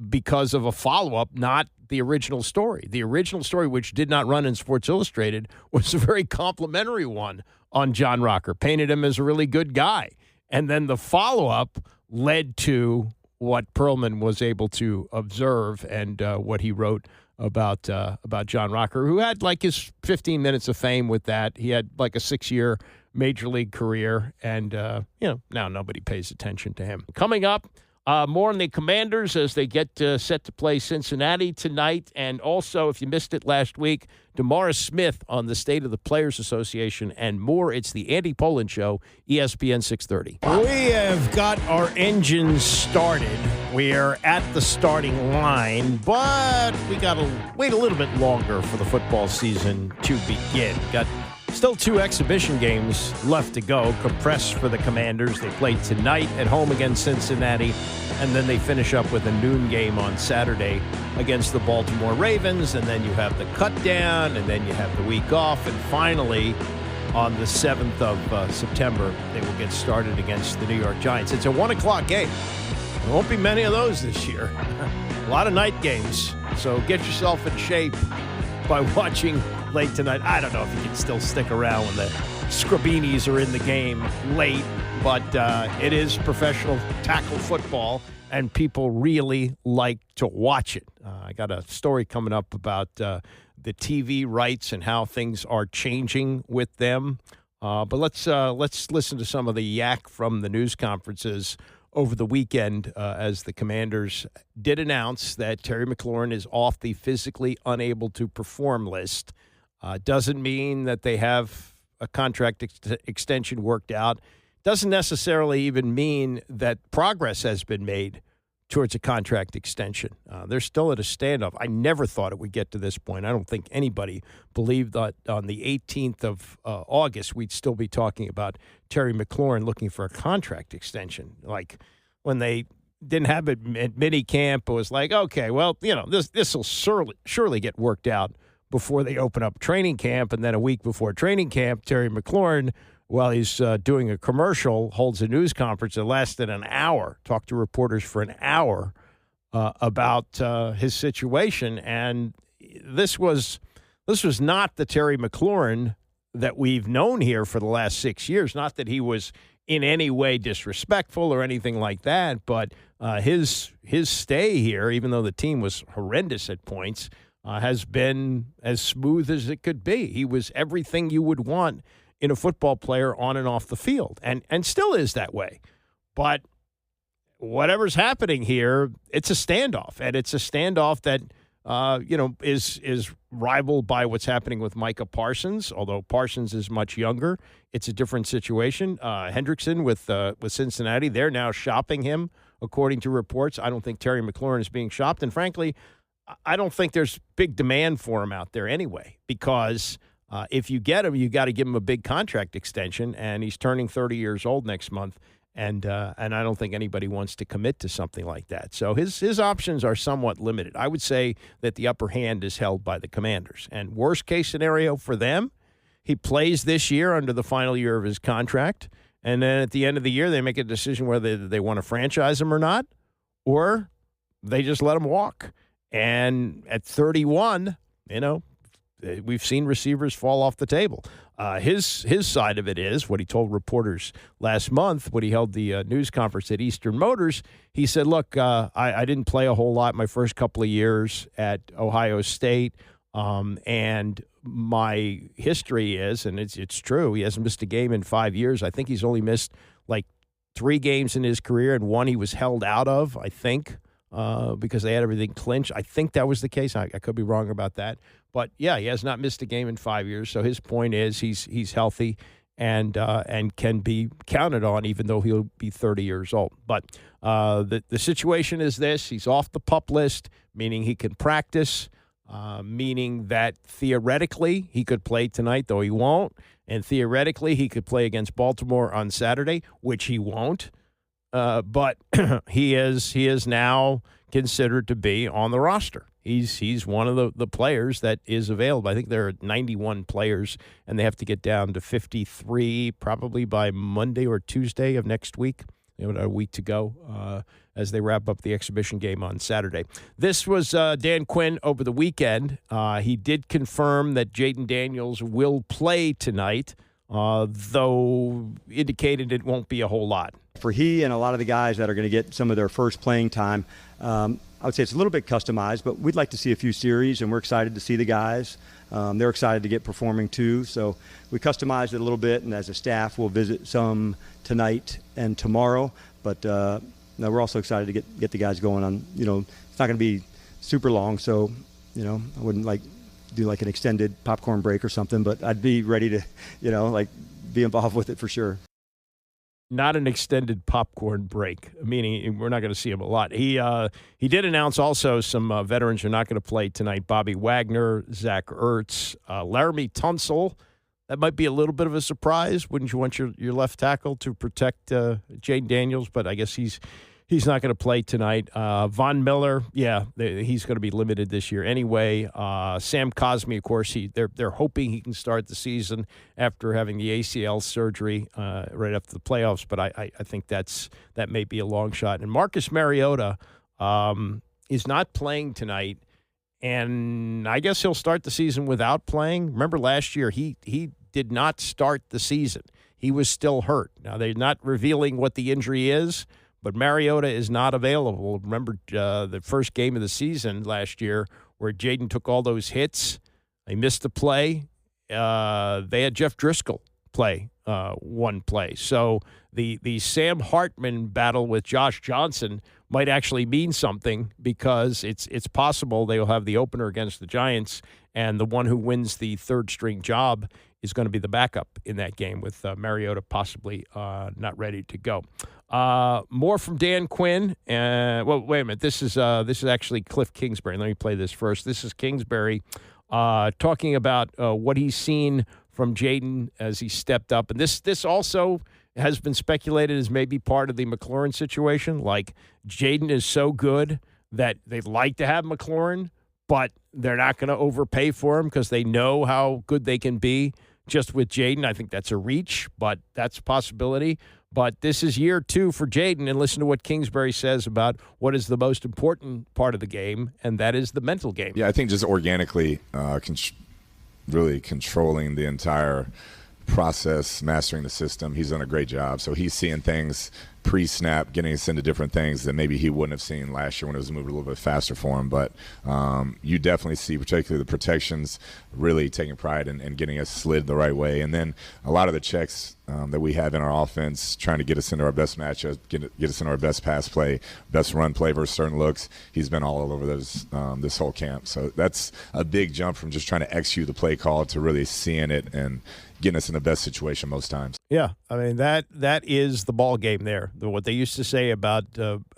because of a follow-up, not the original story. The original story, which did not run in Sports Illustrated, was a very complimentary one on John Rocker, painted him as a really good guy. And then the follow-up led to what Pearlman was able to observe and what he wrote about John Rocker, who had like his 15 minutes of fame with that. He had like a 6-year major league career, and now nobody pays attention to him. Coming up, more on the Commanders as they get set to play Cincinnati tonight, and also, if you missed it last week, DeMaurice Smith on the State of the Players Association and more. It's the Andy Poland Show, ESPN 630. We have got our engines started. We are at the starting line, but we got to wait a little bit longer for the football season to begin. Got still 2 exhibition games left to go, compressed for the Commanders. They play tonight at home against Cincinnati, and then they finish up with a noon game on Saturday against the Baltimore Ravens, and then you have the cut down, and then you have the week off, and finally on the 7th of September, they will get started against the New York Giants. It's a 1 o'clock game. There won't be many of those this year. A lot of night games, so get yourself in shape by watching late tonight. I don't know if you can still stick around when the Scribinis are in the game late, but it is professional tackle football, and people really like to watch it. I got a story coming up about the TV rights and how things are changing with them. But let's listen to some of the yak from the news conferences over the weekend as the Commanders did announce that Terry McLaurin is off the physically unable to perform list. Doesn't mean that they have a contract extension worked out. Doesn't necessarily even mean that progress has been made towards a contract extension. They're still at a standoff. I never thought it would get to this point. I don't think anybody believed that on the 18th of August we'd still be talking about Terry McLaurin looking for a contract extension. Like when they didn't have it at minicamp, it was like, okay, well, this will surely get worked out before they open up training camp. And then a week before training camp, Terry McLaurin, while he's doing a commercial, holds a news conference that lasted an hour, talked to reporters for an hour about his situation. And this was not the Terry McLaurin that we've known here for the last 6 years. Not that he was in any way disrespectful or anything like that, but his stay here, even though the team was horrendous at points, has been as smooth as it could be. He was everything you would want in a football player on and off the field, and still is that way. But whatever's happening here, it's a standoff, and it's a standoff that is rivaled by what's happening with Micah Parsons. Although Parsons is much younger, it's a different situation. Hendrickson with Cincinnati, they're now shopping him, according to reports. I don't think Terry McLaurin is being shopped, and frankly, I don't think there's big demand for him out there anyway, because if you get him, you got to give him a big contract extension, and he's turning 30 years old next month, and I don't think anybody wants to commit to something like that. So his options are somewhat limited. I would say that the upper hand is held by the Commanders. And worst case scenario for them, he plays this year under the final year of his contract, and then at the end of the year they make a decision whether they want to franchise him or not, or they just let him walk. And at 31, we've seen receivers fall off the table. His side of it is what he told reporters last month when he held the news conference at Eastern Motors. He said, look, I didn't play a whole lot my first couple of years at Ohio State, and my history is, and it's true, he hasn't missed a game in 5 years. I think he's only missed like 3 games in his career, and one he was held out of, I think. because they had everything clinched. I think that was the case. I could be wrong about that. But, yeah, he has not missed a game in 5 years. So his point is he's healthy and can be counted on, even though he'll be 30 years old. But the situation is this. He's off the PUP list, meaning he can practice, meaning that theoretically he could play tonight, though he won't. And theoretically he could play against Baltimore on Saturday, which he won't. But he is now considered to be on the roster. He's one of the players that is available. I think there are 91 players, and they have to get down to 53 probably by Monday or Tuesday of next week. They have a week to go as they wrap up the exhibition game on Saturday. This was Dan Quinn over the weekend. He did confirm that Jaden Daniels will play tonight, though indicated it won't be a whole lot. For he and a lot of the guys that are going to get some of their first playing time, I would say it's a little bit customized, but we'd like to see a few series, and we're excited to see the guys. They're excited to get performing too, so we customized it a little bit, and as a staff, we'll visit some tonight and tomorrow. But no, we're also excited to get the guys going on. It's not going to be super long, so I wouldn't do like an extended popcorn break or something, but I'd be ready to be involved with it for sure. Not an extended popcorn break, meaning we're not going to see him a lot. He did announce also some veterans are not going to play tonight. Bobby Wagner, Zach Ertz, Laramie Tunsil. That might be a little bit of a surprise. Wouldn't you want your left tackle to protect Jaden Daniels? But I guess he's not going to play tonight. Von Miller, he's going to be limited this year anyway. Sam Cosmi, of course, they're hoping he can start the season after having the ACL surgery right after the playoffs, but I think that may be a long shot. And Marcus Mariota is not playing tonight, and I guess he'll start the season without playing. Remember last year, he did not start the season. He was still hurt. Now, they're not revealing what the injury is, but Mariota is not available. Remember the first game of the season last year where Jaden took all those hits. They missed the play. They had Jeff Driscoll play one play. So the Sam Hartman battle with Josh Johnson might actually mean something, because it's possible they'll have the opener against the Giants, and the one who wins the third-string job is going to be the backup in that game, with Mariota possibly not ready to go. More from Dan Quinn. Well, wait a minute. This is actually Cliff Kingsbury. Let me play this first. This is Kingsbury talking about what he's seen from Jaden as he stepped up. And this also has been speculated as maybe part of the McLaurin situation. Like, Jaden is so good that they'd like to have McLaurin, but they're not going to overpay for him because they know how good they can be just with Jaden. I think that's a reach, but that's a possibility. But this is year 2 for Jaden, and listen to what Kingsbury says about what is the most important part of the game, and that is the mental game. Yeah, I think just organically really controlling the entire process, mastering the system. He's done a great job. So he's seeing things pre-snap, getting us into different things that maybe he wouldn't have seen last year when it was moving a little bit faster for him. But you definitely see, particularly the protections, really taking pride in getting us slid the right way. And then a lot of the checks that we have in our offense, trying to get us into our best matchups, get us into our best pass play, best run play versus certain looks. He's been all over those this whole camp. So that's a big jump from just trying to execute the play call to really seeing it and getting us in the best situation most times. Yeah, I mean, that is the ball game there. What they used to say about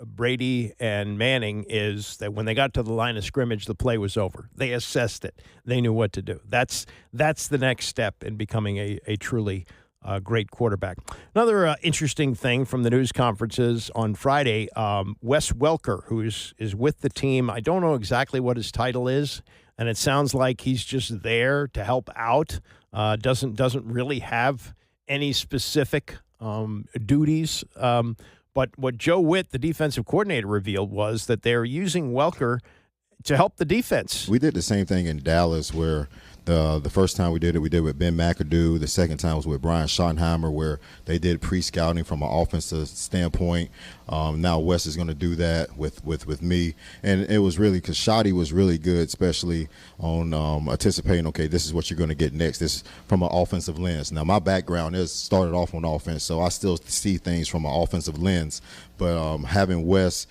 Brady and Manning is that when they got to the line of scrimmage, the play was over. They assessed it. They knew what to do. That's the next step in becoming a truly great quarterback. Another interesting thing from the news conferences on Friday, Wes Welker, who is with the team. I don't know exactly what his title is, and it sounds like he's just there to help out. Doesn't really have any specific duties. But what Joe Witt, the defensive coordinator, revealed was that they're using Welker to help the defense. We did the same thing in Dallas where The first time we did it with Ben McAdoo. The second time was with Brian Schottenheimer, where they did pre-scouting from an offensive standpoint. Now Wes is going to do that with me. And it was really because Shotty was really good, especially on anticipating, okay, this is what you're going to get next. This is from an offensive lens. Now, my background is started off on offense, so I still see things from an offensive lens. But having Wes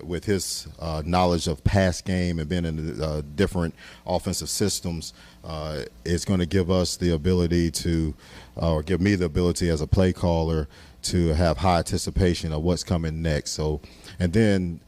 with his knowledge of pass game and being in different offensive systems, it's going to give us the ability to, or give me the ability as a play caller to have high anticipation of what's coming next. So, and then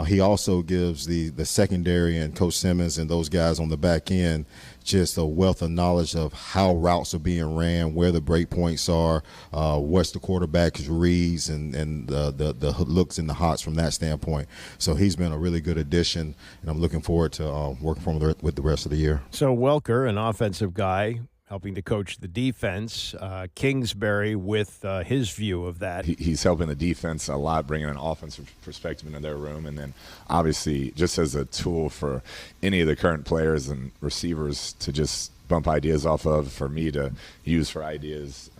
he also gives the secondary and Coach Simmons and those guys on the back end just a wealth of knowledge of how routes are being ran, where the break points are, what's the quarterback's reads, and the looks and the hots from that standpoint. So he's been a really good addition, and I'm looking forward to working with the rest of the year. So Welker, an offensive guy, helping to coach the defense. Kingsbury with his view of that. He's helping the defense a lot, bringing an offensive perspective into their room. And then obviously just as a tool for any of the current players and receivers to just bump ideas off of, for me to use for ideas.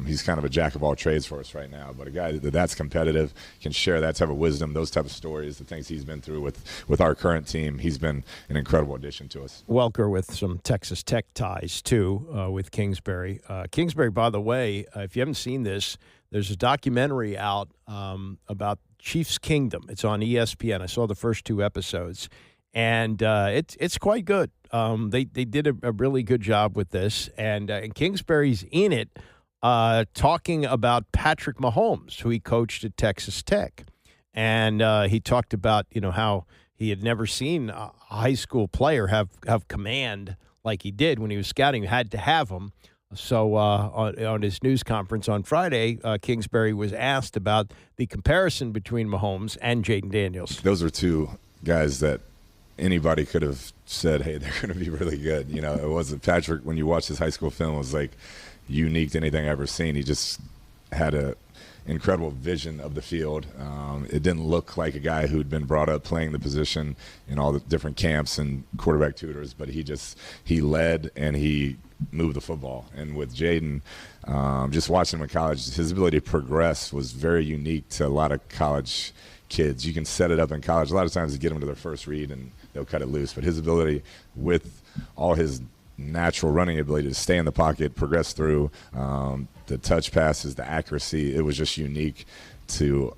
He's kind of a jack of all trades for us right now, but a guy that's competitive, can share that type of wisdom, those type of stories, the things he's been through with our current team. He's been an incredible addition to us. Welker with some Texas Tech ties, too, with Kingsbury. Kingsbury, by the way, if you haven't seen this, there's a documentary out about Chiefs Kingdom. It's on ESPN. I saw the first 2 episodes, and it's quite good. They did a really good job with this, and Kingsbury's in it talking about Patrick Mahomes, who he coached at Texas Tech. And he talked about, how he had never seen a high school player have command like he did when he was scouting. He had to have him. So on his news conference on Friday, Kingsbury was asked about the comparison between Mahomes and Jaden Daniels. Those are 2 guys that anybody could have said, hey, they're going to be really good. It wasn't Patrick, when you watch his high school film, it was like unique to anything I've ever seen. He just had a incredible vision of the field. It didn't look like a guy who'd been brought up playing the position in all the different camps and quarterback tutors, but he led and he moved the football. And with Jaden, just watching him in college, his ability to progress was very unique to a lot of college kids. You can set it up in college. A lot of times you get them to their first read and they'll cut it loose. But his ability, with all his natural running ability, to stay in the pocket, progress through, the touch passes, the accuracy, it was just unique to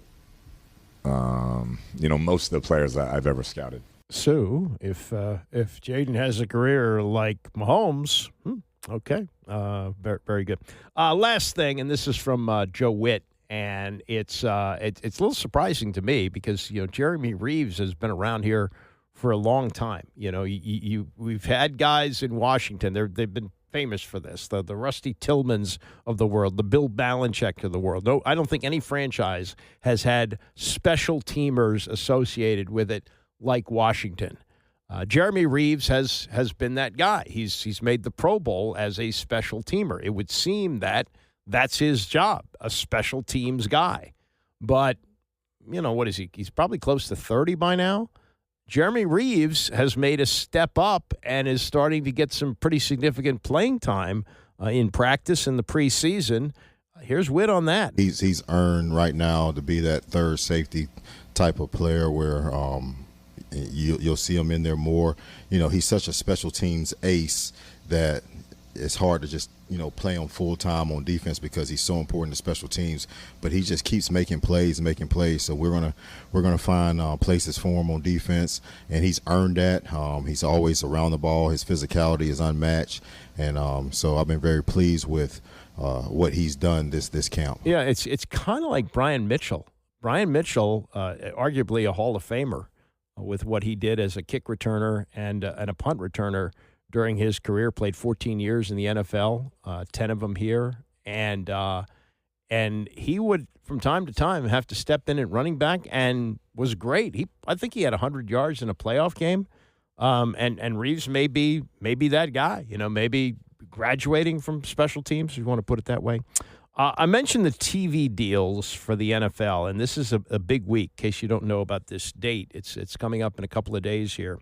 most of the players that I've ever scouted. So if Jaden has a career like Mahomes, okay, very, very good. Last thing, and this is from Joe Witt. And it's a little surprising to me because Jeremy Reeves has been around here for a long time. We've had guys in Washington. They've been famous for this. The Rusty Tillmans of the world, the Bill Belichick of the world. No, I don't think any franchise has had special teamers associated with it like Washington. Jeremy Reeves has been that guy. He's made the Pro Bowl as a special teamer. It would seem that that's his job, a special teams guy. But, what is he? He's probably close to 30 by now. Jeremy Reeves has made a step up and is starting to get some pretty significant playing time in practice in the preseason. Here's Witt on that. He's earned right now to be that third safety type of player where you'll see him in there more. He's such a special teams ace that it's hard to just play him full time on defense because he's so important to special teams. But he just keeps making plays. So we're gonna find places for him on defense, and he's earned that. He's always around the ball. His physicality is unmatched, and so I've been very pleased with what he's done this camp. Yeah, it's kind of like Brian Mitchell. Brian Mitchell, arguably a Hall of Famer, with what he did as a kick returner and a punt returner during his career. Played 14 years in the NFL, 10 of them here, and he would from time to time have to step in at running back and was great. I think he had 100 yards in a playoff game, and Reeves may be that guy. Maybe graduating from special teams, if you want to put it that way. I mentioned the TV deals for the NFL, and this is a big week. In case you don't know about this date, it's coming up in a couple of days here.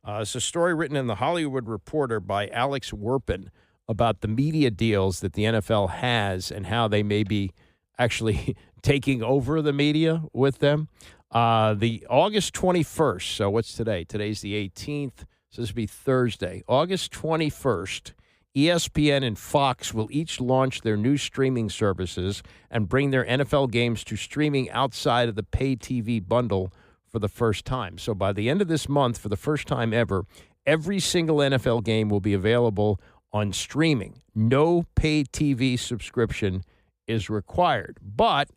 It's a story written in The Hollywood Reporter by Alex Werpin about the media deals that the NFL has and how they may be actually taking over the media with them. The August 21st, so what's today? Today's the 18th, so this will be Thursday. August 21st, ESPN and Fox will each launch their new streaming services and bring their NFL games to streaming outside of the pay TV bundle for the first time. So by the end of this month, for the first time ever, every single NFL game will be available on streaming. No pay TV subscription is required. But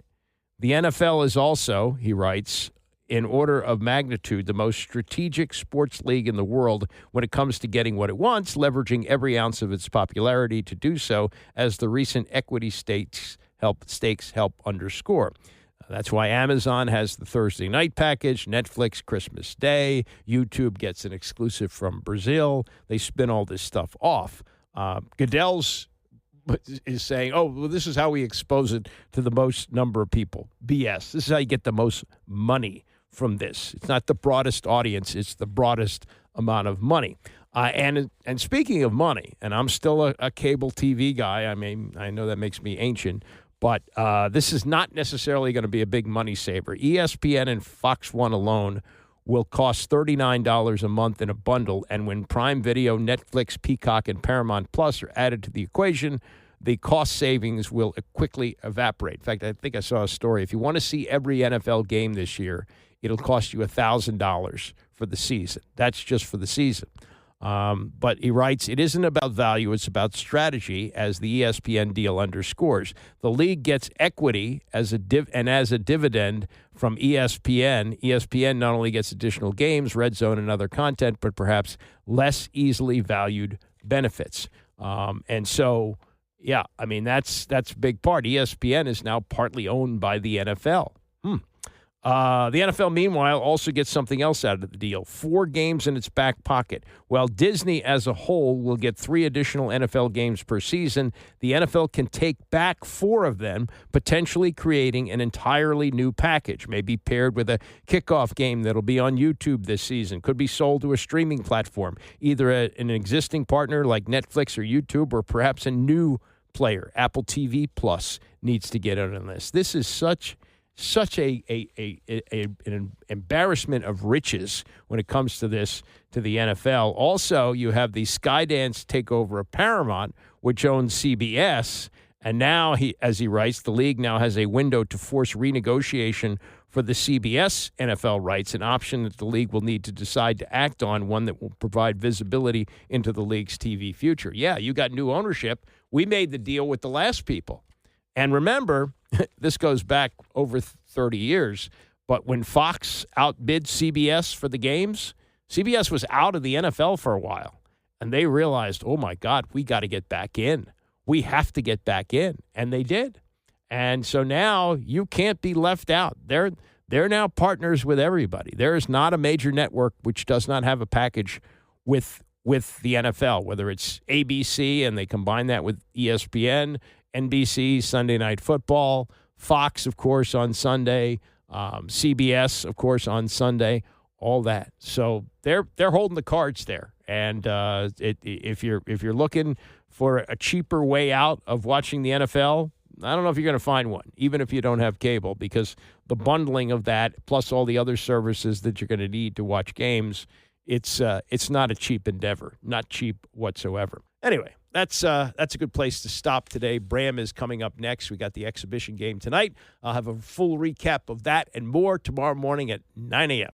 the NFL is also, he writes, in order of magnitude, the most strategic sports league in the world when it comes to getting what it wants, leveraging every ounce of its popularity to do so, as the recent equity stakes help underscore. That's why Amazon has the Thursday night package, Netflix Christmas Day, YouTube gets an exclusive from Brazil. They spin all this stuff off. Goodell's is saying, oh, well, this is how we expose it to the most number of people. BS. This is how you get the most money from this. It's not the broadest audience. It's the broadest amount of money. And speaking of money, and I'm still a cable TV guy. I mean, I know that makes me ancient, but this is not necessarily going to be a big money saver. ESPN and Fox One alone will cost $39 a month in a bundle, and when Prime Video, Netflix, Peacock, and Paramount Plus are added to the equation, the cost savings will quickly evaporate. In fact, I think I saw a story. If you want to see every NFL game this year, it'll cost you $1,000 for the season. That's just for the season. But he writes, it isn't about value, it's about strategy, as the ESPN deal underscores. The league gets equity as a dividend from ESPN. ESPN not only gets additional games, red zone, and other content, but perhaps less easily valued benefits. And so, yeah, I mean, that's a big part. ESPN is now partly owned by the NFL. The NFL, meanwhile, also gets something else out of the deal. 4 games in its back pocket. While Disney as a whole will get 3 additional NFL games per season, the NFL can take back 4 of them, potentially creating an entirely new package, maybe paired with a kickoff game that'll be on YouTube this season. Could be sold to a streaming platform, either an existing partner like Netflix or YouTube, or perhaps a new player. Apple TV Plus needs to get in on this. This is such an embarrassment of riches when it comes to this, to the NFL. Also, you have the Skydance takeover of Paramount, which owns CBS, and now, as he writes, the league now has a window to force renegotiation for the CBS NFL rights, an option that the league will need to decide to act on, one that will provide visibility into the league's TV future. Yeah, you got new ownership. We made the deal with the last people. And remember, this goes back over 30 years, but when Fox outbid CBS for the games, CBS was out of the NFL for a while, and they realized, oh, my God, we got to get back in. We have to get back in, and they did. And so now you can't be left out. They're now partners with everybody. There is not a major network which does not have a package with the NFL, whether it's ABC and they combine that with ESPN, NBC, Sunday Night Football, Fox, of course, on Sunday, CBS, of course, on Sunday, all that. So they're holding the cards there. And if you're looking for a cheaper way out of watching the NFL, I don't know if you're going to find one, even if you don't have cable, because the bundling of that, plus all the other services that you're going to need to watch games, it's not a cheap endeavor, not cheap whatsoever. Anyway, that's a good place to stop today. Bram is coming up next. We got the exhibition game tonight. I'll have a full recap of that and more tomorrow morning at 9 a.m.